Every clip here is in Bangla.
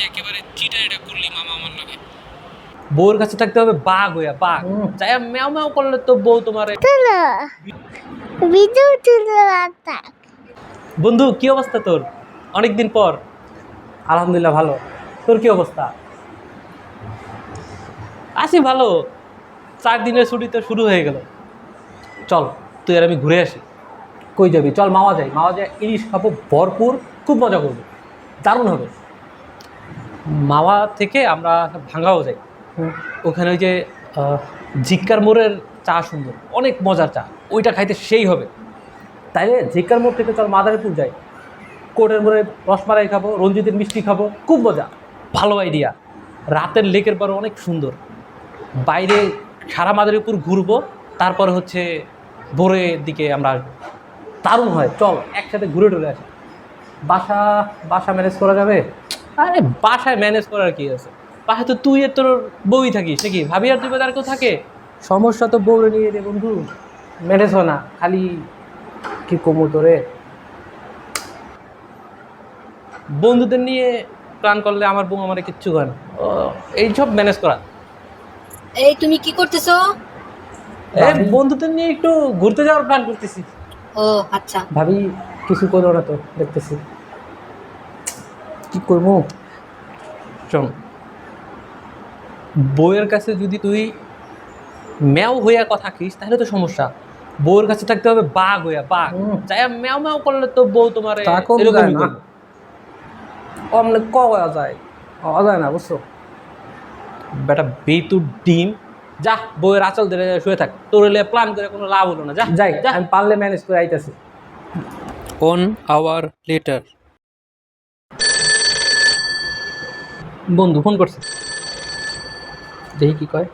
একেবারে চিটা এটা করলি মামা আমার লাগে। বউর কাছে থাকতে হবে বাঘ হইয়া, বাঘ যাই ম্যাও ম্যাও করলে তো বউ তোমার। বন্ধু কি অবস্থা তোর? অনেকদিন পর। আলহামদুলিল্লাহ ভালো। তোর কি অবস্থা? আছি ভালো। 4 দিনের ছুটি তো শুরু হয়ে গেল। চল তুই আর আমি ঘুরে আসি। কই যাবি? চল মাওয়া যাই, মাওয়া যাই, ইলিশ খাবো ভরপুর, খুব মজা করবো, দারুণ হবে। মাওয়া থেকে আমরা ভাঙ্গাও যাই। ওখানে ওই যে ঝিক্কার মোড়ের চা সুন্দর, অনেক মজার চা, ওইটা খাইতে সেই হবে। তাইলে ঝিক্কার মোড় থেকে চল মাদারীপুর যাই, কোর্টের মোড়ে রসমালাই খাবো, রঞ্জিতের মিষ্টি খাবো, খুব মজা। ভালো আইডিয়া। রাতের লেকের পর অনেক সুন্দর, বাইরে সারা মাদারীপুর ঘুরবো, তারপরে হচ্ছে ভোরের দিকে আমরা আসবো, দারুণ হয়। চল একসাথে ঘুরে টুরে আসি। বাসা বাসা ম্যানেজ করা যাবে? আরে বাসায় ম্যানেজ করার কি আছে, বাসায় তো তুই আর তোর বউই থাকিস নাকি? ভাবি আর তুই আর কেউ থাকে? সমস্যা তো বউরে নিয়ে রে বন্ধু, ম্যানেজ হয় না। খালি কি কমু তোরে, বন্ধুদের নিয়ে প্ল্যান করলে আমার বউ আমার কিচ্ছু করে না, এইসব ম্যানেজ করা। এই তুমি কি করতেছো? বন্ধুদের নিয়ে একটু ঘুরতে যাওয়ার প্ল্যান করতেছি। ও আচ্ছা। ভাবি কিছু করো না তো, দেখতেছি কি করবো। শোন, বউয়ের কাছে যদি তুই ম্যাও হইয়া কথা কিস তাহলে তো সমস্যা। বউয়ের কাছে থাকতে হবে বাঘ হইয়া, বাঘ যাই ম্যাও ম্যাও করলে তো বউ তোমার এরকমই করবে। অমনে কয়া যায়, হওয়া যায় না বুঝছো। বেটা বেতুর ডিম, যা বউয়ের আঁচল ধরে শুয়ে থাক। তোর হলে প্ল্যান করে কোনো লাভ হলো না, যা যাই, আমি পারলে ম্যানেজ করে আইতাছি। 1 hour later. বন্ধু ফোন করছে, দেখি কি কয়।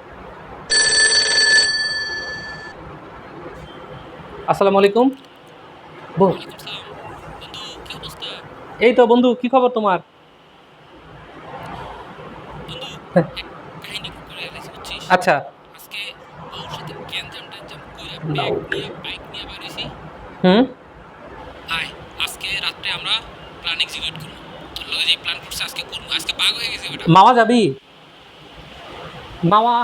আসসালামু আলাইকুম। এই তো বন্ধু, কি খবর তোমার? আচ্ছা, আজকে ওর সাথে গ্যাঞ্জাম ট্যাঞ্জাম কইরা ব্যাগ নিয়ে বাইক নিয়ে বেরিয়েছি। আজকে রাত্রে আমরা প্ল্যান এক্সিকিউট করব। তোর লগে যে প্ল্যান করছে আজকে করব, আজকে পাগ হয়ে গেছে বেটা। মাওয়া যাবি? মাওয়া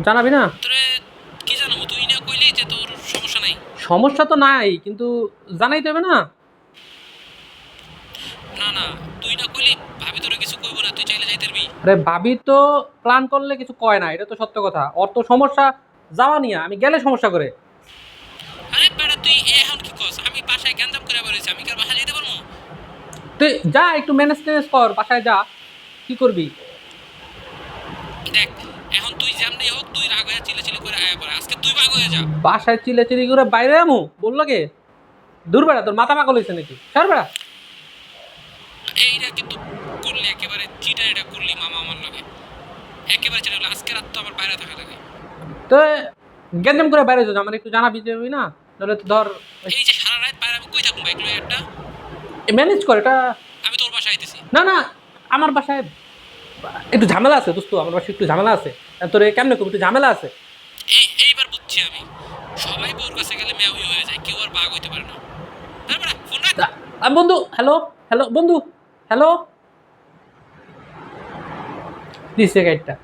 জানাবি না? তোরে কি জানাবো, তুই না কইলি যে তোর সমস্যা নাই। সমস্যা তো নাই, কিন্তু জানাইতে হবে না। না না, তুই না কইলি ভাবি তোরে কিছু কইব না, তুই চাইলে যাইতে পারবি। আরে ভাবি তো প্ল্যান করলে কিছু কয় না, এটা তো সত্য কথা। ওর তো সমস্যা যাওয়া নিয়ে, আমি গেলে সমস্যা করে। আরে বেটা তুই এখন কি কস? আমি বাসায় গ্যাঞ্জাম করে বেরিয়েছি, আমি কি আর বাসায় যেতে পারবো? তুই যা, একটু ম্যানেজ ট্যানেজ কর, বাসায় যা, কি করবি? দেখ এখন তুই যেমনি হোক তুই রাগ হয়ে চিল্লাচিল্লি করে আয়া পড়ে, আজকে তুই রাগ হয়ে যা। বাসায় চিল্লাচিল্লি করে বাইরে আমু বললো কে? দূর বেড়া, তোর মাথা পাগল হয়েছে নাকি? সর বেড়া। এইটা কিন্তু করলি একেবারে চিটা, এটা করলি মামা আমার লাগে একেবারে চিটা। আজকে রাত তো আমার বাইরে থাকা লাগে। তো গ্যাঞ্জাম করে বাইরে যাও, আমার একটু জানাবি যাবি না? তাহলে তো ধর এই যে সারা রাত বাইরে আমি কই থাকুম বাইক লয়ে একটা? ম্যানেজ কর এটা। আমি তোর বাসায় আইতেছি। না না, আমার বাসায় একটু ঝামেলা আছে দোস্ত, আমার বাসায় একটু ঝামেলা আছে। তোর কেমনে করবো, একটু ঝামেলা আছে। এইবার বুঝছি আমি, সবাই বউর কাছে গেলে মেয়াউই হয়ে যায়, কেউ আর বাঘ হইতে পারে না। তারপরে ফোন রাখ। বন্ধু হ্যালো, হ্যালো বন্ধু, হ্যালো, দিচ্ছে গাইডটা।